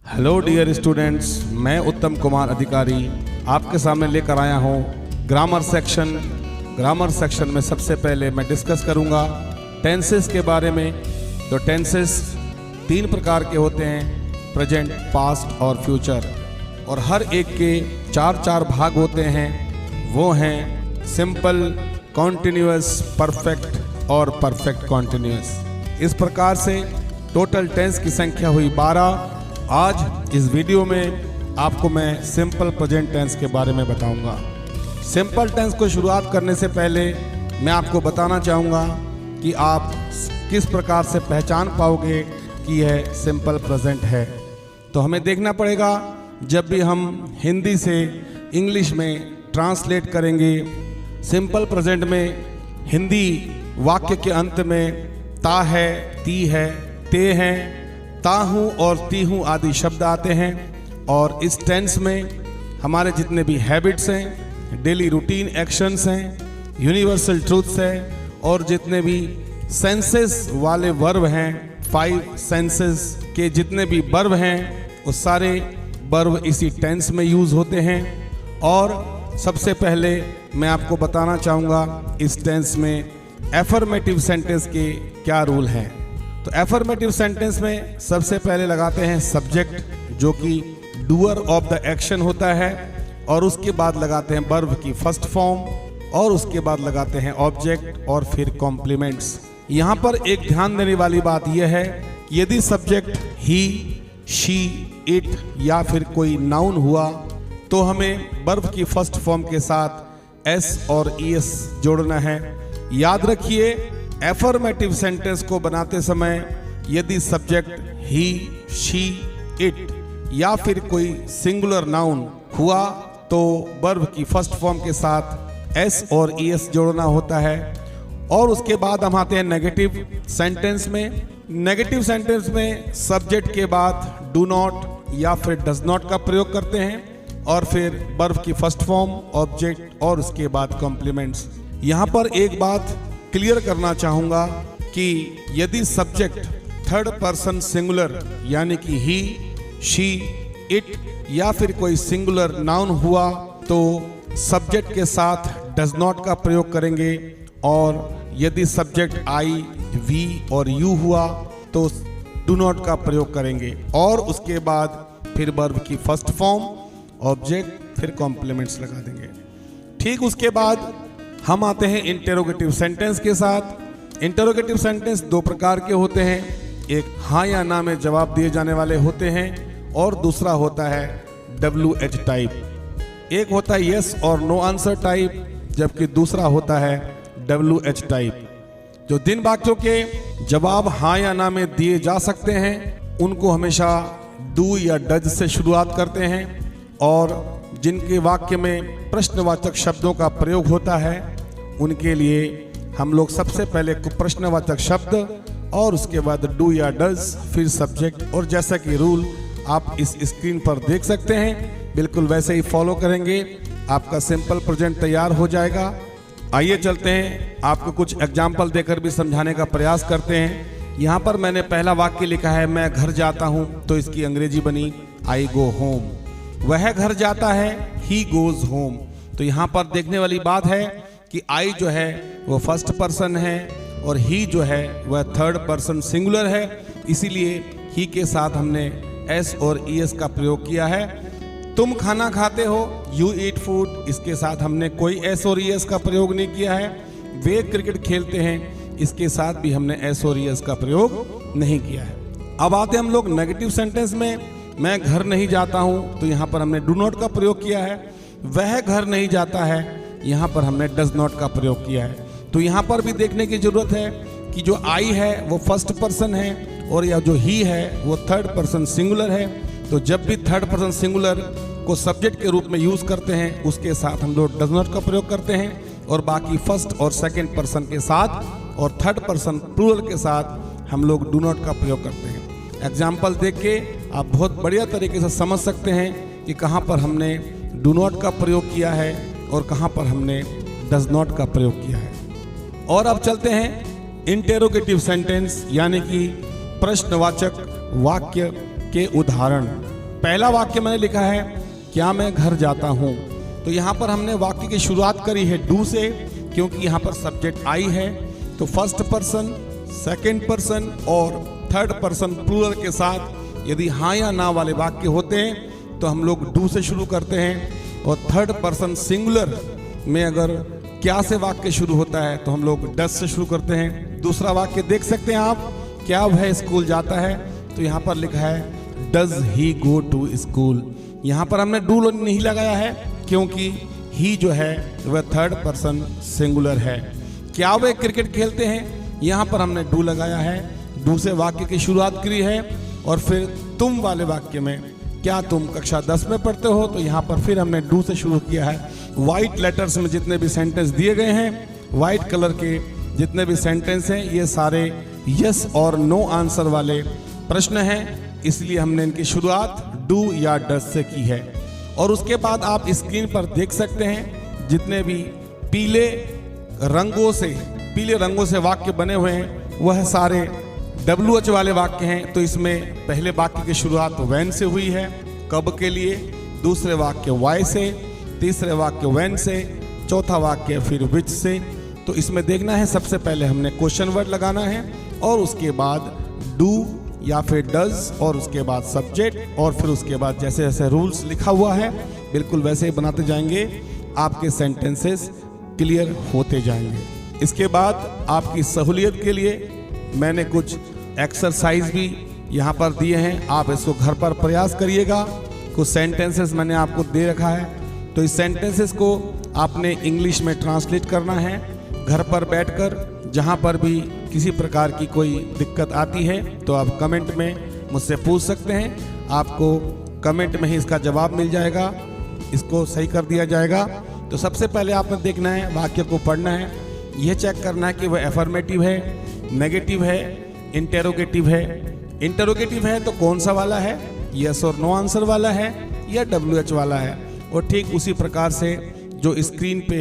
Hello dear students, मैं उत्तम कुमार अधिकारी आपके सामने लेकर आया हूँ ग्रामर सेक्शन। ग्रामर सेक्शन में सबसे पहले मैं डिस्कस करूँगा टेंसेस के बारे में। तो टेंसेस 3 प्रकार के होते हैं, प्रेजेंट, पास्ट और फ्यूचर, और हर एक के 4 भाग होते हैं। वो हैं सिंपल, कॉन्टिन्यूअस, परफेक्ट और परफेक्ट कॉन्टिन्यूअस। इस प्रकार से टोटल टेंस की संख्या हुई 12। आज इस वीडियो में आपको मैं सिंपल प्रेजेंट टेंस के बारे में बताऊंगा। सिंपल टेंस को शुरुआत करने से पहले मैं आपको बताना चाहूँगा कि आप किस प्रकार से पहचान पाओगे कि यह सिंपल प्रेजेंट है। तो हमें देखना पड़ेगा, जब भी हम हिंदी से इंग्लिश में ट्रांसलेट करेंगे, सिंपल प्रेजेंट में हिंदी वाक्य के अंत में ता है, ती है, ते हैं, ताहूँ और तीहूँ आदि शब्द आते हैं। और इस टेंस में हमारे जितने भी हैबिट्स हैं, डेली रूटीन एक्शंस हैं, यूनिवर्सल ट्रूथ्स हैं, और जितने भी सेंसेस वाले वर्ब हैं, 5 सेंसेस के जितने भी वर्ब हैं, वो सारे वर्ब इसी टेंस में यूज़ होते हैं। और सबसे पहले मैं आपको बताना चाहूँगा इस टेंस में एफर्मेटिव सेंटेंस के क्या रूल हैं। तो एफर्मेटिव सेंटेंस में सबसे पहले लगाते हैं सब्जेक्ट, जो कि डूअर ऑफ द एक्शन होता है, और उसके बाद लगाते हैं वर्ब की फर्स्ट फॉर्म, और उसके बाद लगाते हैं ऑब्जेक्ट और फिर कॉम्प्लीमेंट्स। यहाँ पर एक ध्यान देने वाली बात यह है कि यदि सब्जेक्ट ही, शी, इट या फिर कोई नाउन हुआ तो हमें वर्ब की फर्स्ट फॉर्म के साथ एस और ईएस जोड़ना है। याद रखिए, एफर्मेटिव सेंटेंस को बनाते समय यदि सब्जेक्ट ही, शी, इट या फिर कोई सिंगुलर नाउन हुआ तो वर्ब की फर्स्ट फॉर्म के साथ एस और ईएस जोड़ना होता है। और उसके बाद हम आते हैं नेगेटिव सेंटेंस में। नेगेटिव सेंटेंस में सब्जेक्ट के बाद डू नॉट या फिर डज नॉट का प्रयोग करते हैं, और फिर वर्ब की फर्स्ट फॉर्म, ऑब्जेक्ट और उसके बाद कॉम्प्लीमेंट्स। यहाँ पर एक बात क्लियर करना चाहूँगा कि यदि सब्जेक्ट थर्ड पर्सन सिंगुलर यानी कि ही, शी, इट या फिर कोई सिंगुलर नाउन हुआ तो सब्जेक्ट के साथ डज नॉट का प्रयोग करेंगे, और यदि सब्जेक्ट आई, वी और यू हुआ तो डू नॉट का प्रयोग करेंगे, और उसके बाद फिर वर्ब की फर्स्ट फॉर्म, ऑब्जेक्ट, फिर कॉम्प्लीमेंट्स लगा देंगे। ठीक उसके बाद हम आते हैं इंटेरोगेटिव सेंटेंस के साथ। इंटेरोगेटिव सेंटेंस 2 प्रकार के होते हैं, एक हाँ या ना में जवाब दिए जाने वाले होते हैं, और दूसरा होता है WH टाइप। एक होता है यस और नो आंसर टाइप, जबकि दूसरा होता है WH टाइप। जो जिन वाक्यों के जवाब हाँ या ना में दिए जा सकते हैं उनको हमेशा डू या डज से शुरुआत करते हैं, और जिनके वाक्य में प्रश्नवाचक शब्दों का प्रयोग होता है उनके लिए हम लोग सबसे पहले प्रश्नवाचक शब्द और उसके बाद डू या डज, फिर सब्जेक्ट, और जैसा कि रूल आप इस स्क्रीन पर देख सकते हैं बिल्कुल वैसे ही फॉलो करेंगे, आपका सिंपल प्रेजेंट तैयार हो जाएगा। आइए चलते हैं, आपको कुछ एग्जाम्पल देकर भी समझाने का प्रयास करते हैं। यहाँ पर मैंने पहला वाक्य लिखा है मैं घर जाता हूँ, तो इसकी अंग्रेजी बनी आई गो होम। वह घर जाता है, ही गोज होम। तो यहाँ पर देखने वाली बात है कि आई जो है वो फर्स्ट पर्सन है और ही जो है वह थर्ड पर्सन सिंगुलर है, इसीलिए ही के साथ हमने एस और ईएस का प्रयोग किया है। तुम खाना खाते हो, यू ईट फूड, इसके साथ हमने कोई एस और ईएस का प्रयोग नहीं किया है। वे क्रिकेट खेलते हैं, इसके साथ भी हमने एस और ईएस का प्रयोग नहीं किया है। अब आते हम लोग नेगेटिव सेंटेंस में। मैं घर नहीं जाता हूँ, तो यहाँ पर हमने डू नॉट का प्रयोग किया है। वह घर नहीं जाता है, यहाँ पर हमने डज नॉट का प्रयोग किया है। तो यहाँ पर भी देखने की जरूरत है कि जो आई है वो फर्स्ट पर्सन है, और या जो ही है वो थर्ड पर्सन सिंगुलर है। तो जब भी थर्ड पर्सन सिंगुलर को सब्जेक्ट के रूप में यूज करते हैं उसके साथ हम लोग डज नॉट का प्रयोग करते हैं, और बाकी फर्स्ट और सेकेंड पर्सन के साथ और थर्ड पर्सन प्लूरल के साथ हम लोग डू नॉट का प्रयोग करते हैं। एग्जाम्पल देख के आप बहुत बढ़िया तरीके से समझ सकते हैं कि कहाँ पर हमने डू नॉट का प्रयोग किया है और कहाँ पर हमने डज नॉट का प्रयोग किया है। और अब चलते हैं इंटेरोगेटिव सेंटेंस यानी कि प्रश्नवाचक वाक्य के उदाहरण। पहला वाक्य मैंने लिखा है क्या मैं घर जाता हूँ। तो यहाँ पर हमने वाक्य की शुरुआत करी है डू से, क्योंकि यहाँ पर सब्जेक्ट आई है। तो फर्स्ट पर्सन, सेकंड पर्सन और थर्ड पर्सन प्लूरल के साथ यदि हाँ या ना वाले वाक्य होते हैं तो हम लोग डू से शुरू करते हैं। और थर्ड पर्सन सिंगुलर में अगर क्या से वाक्य शुरू होता है तो हम लोग डस से शुरू करते हैं। दूसरा वाक्य देख सकते हैं आप, क्या वह स्कूल जाता है, तो यहाँ पर लिखा है does he go to school. यहाँ पर हमने डू नहीं लगाया है क्योंकि ही जो है वह थर्ड पर्सन सिंगुलर है। क्या वे क्रिकेट खेलते हैं, यहाँ पर हमने डू लगाया है, डू से वाक्य की शुरुआत करी है। और फिर तुम वाले वाक्य में क्या तुम कक्षा 10 में पढ़ते हो, तो यहाँ पर फिर हमने डू से शुरू किया है। वाइट लेटर्स में जितने भी सेंटेंस दिए गए हैं, वाइट कलर के जितने भी सेंटेंस हैं, ये सारे यस और नो आंसर वाले प्रश्न हैं, इसलिए हमने इनकी शुरुआत डू या डस से की है। और उसके बाद आप स्क्रीन पर देख सकते हैं जितने भी पीले रंगों से वाक्य बने हुए हैं वह सारे WH वाले वाक्य हैं। तो इसमें पहले वाक्य की शुरुआत वैन से हुई है, कब के लिए, दूसरे वाक्य वाई से, तीसरे वाक्य वैन से, चौथा वाक्य फिर विच से। तो इसमें देखना है सबसे पहले हमने क्वेश्चन वर्ड लगाना है और उसके बाद डू या फिर डज और उसके बाद सब्जेक्ट और फिर उसके बाद जैसे जैसे रूल्स लिखा हुआ है बिल्कुल वैसे ही बनाते जाएंगे, आपके सेंटेंसेस क्लियर होते जाएंगे। इसके बाद आपकी सहूलियत के लिए मैंने कुछ एक्सरसाइज भी यहाँ पर दिए हैं, आप इसको घर पर प्रयास करिएगा। कुछ सेंटेंसेस मैंने आपको दे रखा है, तो इस सेंटेंसेस को आपने इंग्लिश में ट्रांसलेट करना है घर पर बैठकर। जहाँ पर भी किसी प्रकार की कोई दिक्कत आती है तो आप कमेंट में मुझसे पूछ सकते हैं, आपको कमेंट में ही इसका जवाब मिल जाएगा, इसको सही कर दिया जाएगा। तो सबसे पहले आपने देखना है, वाक्य को पढ़ना है, यह चेक करना है कि वह एफर्मेटिव है, नेगेटिव है, इंटेरोगेटिव है। इंटेरोगेटिव है तो कौन सा वाला है, यस और नो आंसर वाला है या WH वाला है। और ठीक उसी प्रकार से जो स्क्रीन पे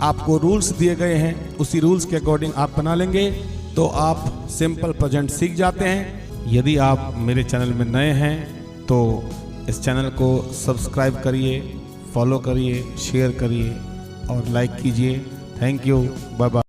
आपको रूल्स दिए गए हैं उसी रूल्स के अकॉर्डिंग आप बना लेंगे तो आप सिंपल प्रेजेंट सीख जाते हैं। यदि आप मेरे चैनल में नए हैं तो इस चैनल को सब्सक्राइब करिए, फॉलो करिए, शेयर करिए और लाइक कीजिए। Thank you, bye bye.